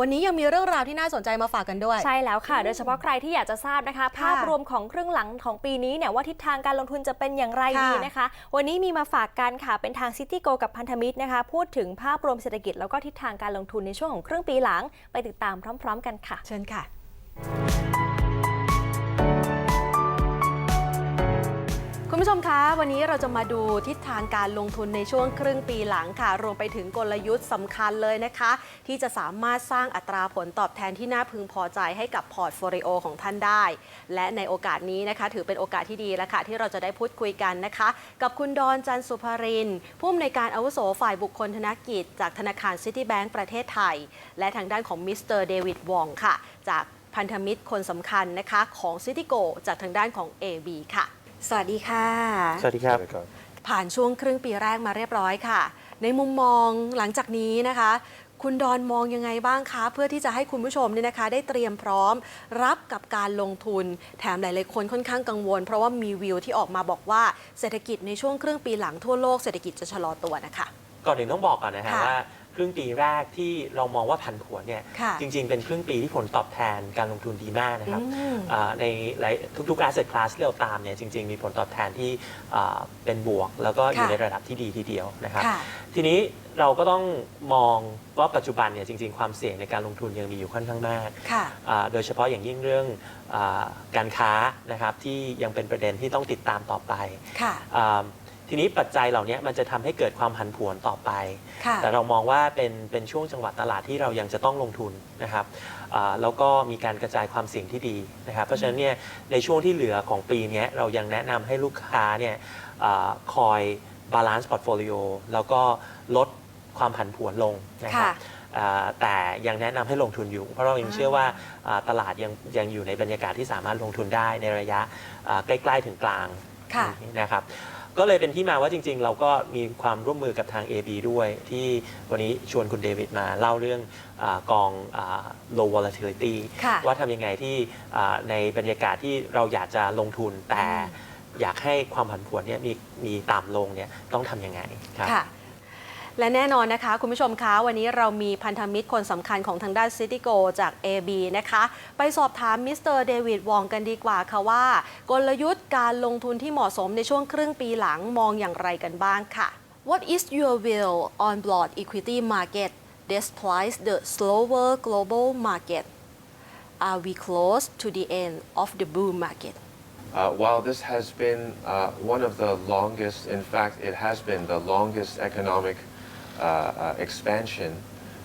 วันนี้ยังมีเรื่องราวที่น่าสนใจมาฝากกันด้วยใช่แล้วค่ะโดยเฉพาะใครที่อยากจะทราบนะคะภาพรวมของครึ่งหลังของปีนี้เนี่ยว่าทิศทางการลงทุนจะเป็นอย่างไรดีนะคะวันนี้มีมาฝากกันค่ะเป็นทาง Citigold กับพันธมิตรนะคะพูดถึงภาพรวมเศรษฐกิจแล้วก็ทิศทางการลงทุนในช่วงของครึ่งปีหลังไปติดตามพร้อมๆกันค่ะเชิญค่ะคุณผู้ชมคะวันนี้เราจะมาดูทิศทางการลงทุนในช่วงครึ่งปีหลังค่ะรวมไปถึงกลยุทธ์สำคัญเลยนะคะที่จะสามารถสร้างอัตราผลตอบแทนที่น่าพึงพอใจให้กับพอร์ตโฟลิโอของท่านได้และในโอกาสนี้นะคะถือเป็นโอกาสที่ดีแล้วค่ะที่เราจะได้พูดคุยกันนะคะกับคุณดอนจันทร์สุภรินทร์ผู้อำนวยการอาวุโสฝ่ายบุคคลธนกิจจากธนาคารซิตี้แบงก์ประเทศไทยและทางด้านของมิสเตอร์เดวิดวองค่ะจากพันธมิตรคนสำคัญนะคะของ Citigold จากทางด้านของ AB ค่ะสวัสดีค่ะสวัสดีครับผ่านช่วงครึ่งปีแรกมาเรียบร้อยค่ะในมุมมองหลังจากนี้นะคะคุณดอนมองยังไงบ้างคะเพื่อที่จะให้คุณผู้ชมเนี่ยนะคะได้เตรียมพร้อมรับกับการลงทุนแถมหลายๆคนค่อนข้างกังวลเพราะว่ามีวิวที่ออกมาบอกว่าเศรษฐกิจในช่วงครึ่งปีหลังทั่วโลกเศรษฐกิจจะชะลอตัวนะคะก่อนอื่นต้องบอกก่อนนะฮะว่าครึ่งปีแรกที่เรามองว่าผันผวนเนี่ยจริงๆเป็นครึ่งปีที่ผลตอบแทนการลงทุนดีมากนะครับในทุกๆ asset class ที่เราตามเนี่ยจริงๆมีผลตอบแทนที่เป็นบวกแล้วก็อยู่ในระดับที่ดีทีเดียวนะครับทีนี้เราก็ต้องมองว่าปัจจุบันเนี่ยจริงๆความเสี่ยงในการลงทุนยังมีอยู่ค่อนข้างมากโดยเฉพาะอย่างยิ่งเรื่องการค้านะครับที่ยังเป็นประเด็นที่ต้องติดตามต่อไปทีนี้ปัจจัยเหล่านี้มันจะทำให้เกิดความผันผวนต่อไปแต่เรามองว่าเป็นช่วงจังหวะตลาดที่เรายังจะต้องลงทุนนะครับแล้วก็มีการกระจายความเสี่ยงที่ดีนะครับเพราะฉะนั้นเนี่ยในช่วงที่เหลือของปีนี้เรายังแนะนำให้ลูกค้าเนี่ยคอยบาลานซ์พอร์ตโฟลิโอแล้วก็ลดความผันผวนลงนะครับแต่ยังแนะนำให้ลงทุนอยู่เพราะเรายังเชื่อว่าตลาดยังอยู่ในบรรยากาศที่สามารถลงทุนได้ในระยะใกล้ๆถึงกลางนะครับก็เลยเป็นที่มาว่าจริงๆเราก็มีความร่วมมือกับทาง AB ด้วยที่วันนี้ชวนคุณเดวิดมาเล่าเรื่องกอง low volatility ว่าทำยังไงที่ในบรรยากาศที่เราอยากจะลงทุนแต่อยากให้ความผันผวนเนี่ยมีต่ำลงเนี่ยต้องทำยังไงครับและแน่นอนนะคะคุณผู้ชมคะวันนี้เรามีพันธมิตรคนสำคัญของทางด้าน Citigold จาก AB นะคะไปสอบถามมิสเตอร์เดวิดวองกันดีกว่าค่ะว่ากลยุทธ์การลงทุนที่เหมาะสมในช่วงครึ่งปีหลังมองอย่างไรกันบ้างค่ะ What is your view on broad equity market despite the slower global market? Are we close to the end of the bull market? While this has been one of the longest, in fact, it has been the longest economic expansion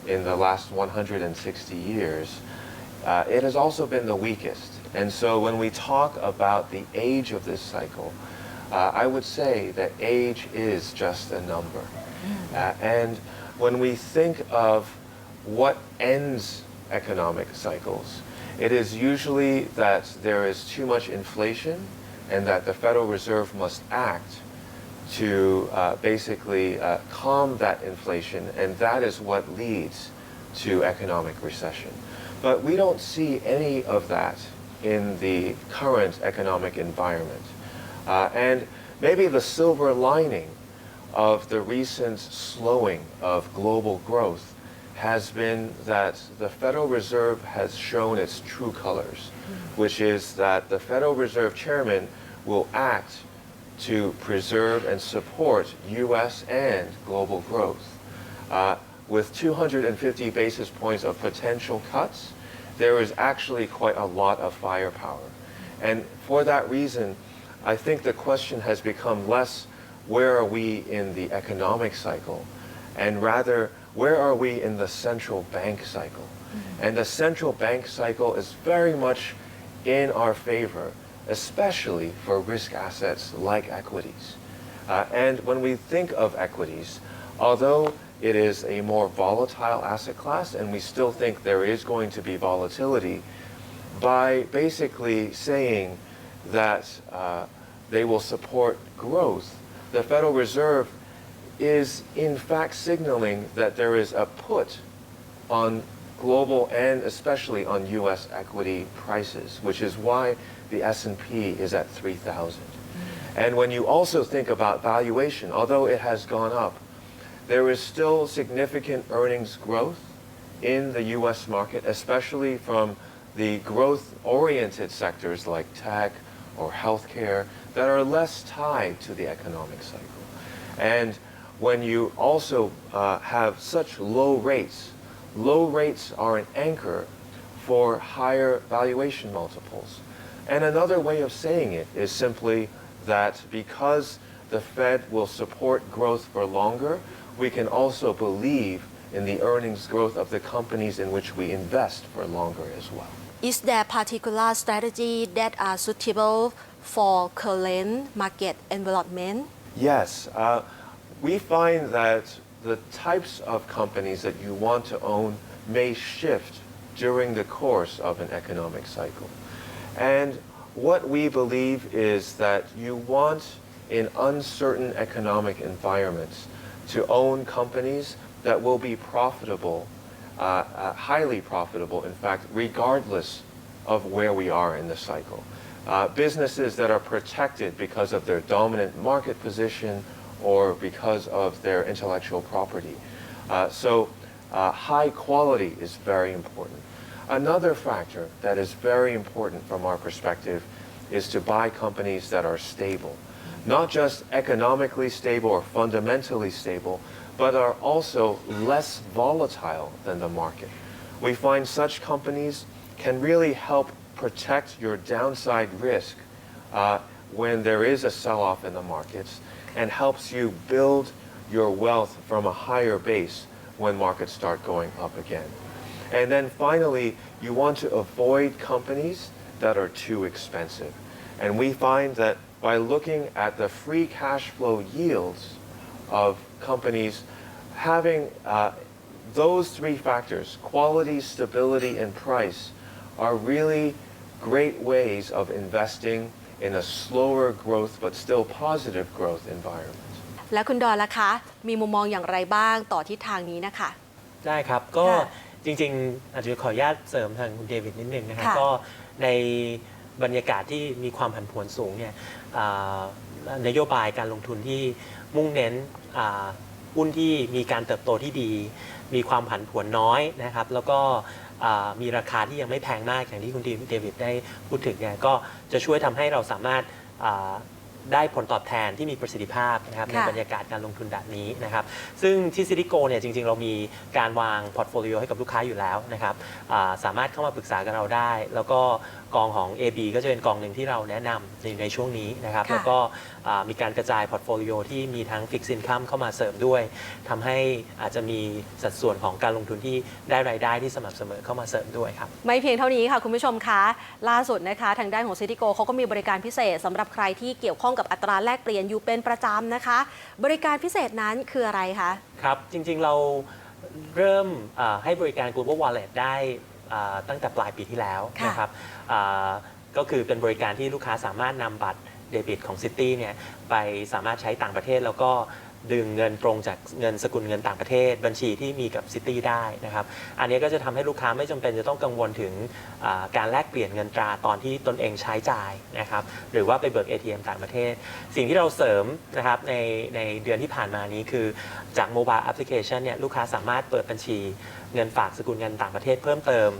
in the last 160 years, it has also been the weakest. And so when we talk about the age of this cycle, I would say that age is just a number. And when we think of what ends economic cycles, it is usually that there is too much inflation and that the Federal Reserve must act to basically calm that inflation, and that is what leads to economic recession. But we don't see any of that in the current economic environment. And maybe the silver lining of the recent slowing of global growth has been that the Federal Reserve has shown its true colors, which is that the Federal Reserve Chairman will act to preserve and support U.S. and global growth. With 250 basis points of potential cuts, there is actually quite a lot of firepower. And for that reason, I think the question has become less where are we in the economic cycle, and rather where are we in the central bank cycle. And the central bank cycle is very much in our favor, especially for risk assets like equities. And when we think of equities, although it is a more volatile asset class, and we still think there is going to be volatility, by basically saying that they will support growth, the Federal Reserve is in fact signaling that there is a put on global and especially on U.S. equity prices, which is why the S&P is at 3,000. And when you also think about valuation, although it has gone up, there is still significant earnings growth in the U.S. market, especially from the growth-oriented sectors like tech or healthcare that are less tied to the economic cycle. And when you also have such low rates are an anchor for higher valuation multiples. And another way of saying it is simply that because the Fed will support growth for longer, we can also believe in the earnings growth of the companies in which we invest for longer as well. Is there particular strategy that are suitable for current market environment? Yes, we find that the types of companies that you want to own may shift during the course of an economic cycle. And what we believe is that you want in uncertain economic environments to own companies that will be profitable, highly profitable, in fact, regardless of where we are in the cycle. Businesses that are protected because of their dominant market position or because of their intellectual property. So high quality is very important. Another factor that is very important from our perspective is to buy companies that are stable. Not just economically stable or fundamentally stable, but are also less volatile than the market. We find such companies can really help protect your downside risk when there is a sell-off in the markets and helps you build your wealth from a higher base when markets start going up again. And then finally, you want to avoid companies that are too expensive. And we find that by looking at the free cash flow yields of companies, having those three factors, quality, stability, and price, are really great ways of investing in a slower growth but still positive growth environment. และคุณดอนล่ะคะ มีมุมมองอย่างไรบ้างต่อทิศทางนี้นะคะ ได้ครับก็ ค่ะ จริงๆอาจจะขออนุญาตเสริมทางคุณเดวิดนิดนึงนะครับ ค่ะ ก็ในบรรยากาศที่มีความผันผวนสูงเนี่ยนโยบายการลงทุนที่มุ่งเน้นหุ้นที่มีการเติบโตที่ดี มีความผันผวนน้อยนะครับแล้วก็มีราคาที่ยังไม่แพงมากอย่างที่คุณเดวิดได้พูดถึงเนี่ยก็จะช่วยทำให้เราสามารถได้ผลตอบแทนที่มีประสิทธิภาพนะครับในบรรยากาศการลงทุนแบบนี้นะครับซึ่งที่ Citigold เนี่ยจริงๆเรามีการวางพอร์ตโฟลิโอให้กับลูกค้าอยู่แล้วนะครับสามารถเข้ามาปรึกษากับเราได้ แล้วก็กองของ AB ก็จะเป็นกองหนึ่งที่เราแนะนำในช่วงนี้นะครับแล้วก็มีการกระจายพอร์ตโฟลิโอที่มีทั้ง Fixed Income เข้ามาเสริมด้วยทำให้อาจจะมีสัดส่วนของการลงทุนที่ได้รายได้ที่สม่ำเสมอเข้ามาเสริมด้วยครับไม่เพียงเท่านี้ค่ะคุณผู้ชมคะล่าสุดนะคะทางด้านของ Citigold เขาก็มีบริการพิเศษสำหรับใครที่เกี่ยวข้องกับอัตราแลกเปลี่ยนอยู่เป็นประจำนะคะ บริการพิเศษนั้นคืออะไรคะครับจริงๆเราเริ่มให้บริการ Global Wallet ได้ตั้งแต่ปลายปีที่แล้วนะครับก็คือเป็นบริการที่ลูกค้าสามารถนำบัตรเดบิตของ Citi เนี่ยไปสามารถใช้ต่างประเทศแล้วก็ดึงเงินตรงจากเงินสกุลเงินต่างประเทศบัญชีที่มีกับ Citi ได้นะครับอันนี้ก็จะทำให้ลูกค้าไม่จำเป็นจะต้องกังวลถึงการแลกเปลี่ยนเงินตราตอนที่ตนเองใช้จ่ายนะครับหรือว่าไปเบิก ATM ต่างประเทศสิ่งที่เราเสริมนะครับในเดือนที่ผ่านมานี้คือจากโมบายแอปพลิเคชันเนี่ยลูกค้าสามารถเปิดบัญชีเงินฝากสกุลเงินต่างประเทศเพิ่มเติม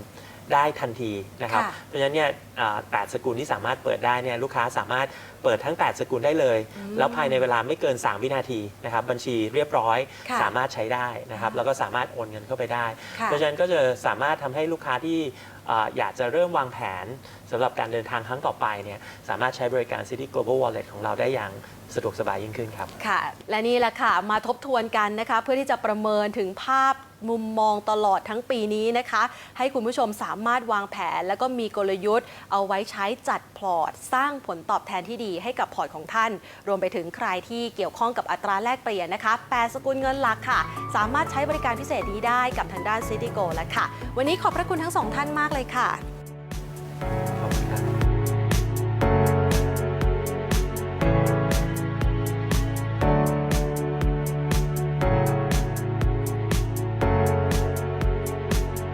ได้ทันทีนะครับเพราะฉะนั้นเนี่ย8สกุลที่สามารถเปิดได้เนี่ยลูกค้าสามารถเปิดทั้ง8สกุลได้เลยแล้วภายในเวลาไม่เกิน3วินาทีนะครับบัญชีเรียบร้อยสามารถใช้ได้นะครับแล้วก็สามารถโอนเงินเข้าไปได้เพราะฉะนั้นก็จะสามารถทำให้ลูกค้าที่อยากจะเริ่มวางแผนสำหรับการเดินทางครั้งต่อไปเนี่ยสามารถใช้บริการ Citi Global Wallet ของเราได้อย่างสะดวกสบายยิ่งขึ้นครับค่ะและนี่แหละค่ะมาทบทวนกันนะคะเพื่อที่จะประเมินถึงภาพมุมมองตลอดทั้งปีนี้นะคะให้คุณผู้ชมสามารถวางแผนแล้วก็มีกลยุทธ์เอาไว้ใช้จัดพอร์ตสร้างผลตอบแทนที่ดีให้กับพอร์ตของท่านรวมไปถึงใครที่เกี่ยวข้องกับอัตราแลกเปลี่ยนนะคะ8สกุลเงินหลักค่ะสามารถใช้บริการพิเศษนี้ได้กับทางด้าน Citigold แล้วค่ะวันนี้ขอบพระคุณทั้งสองท่านมากเลยค่ะ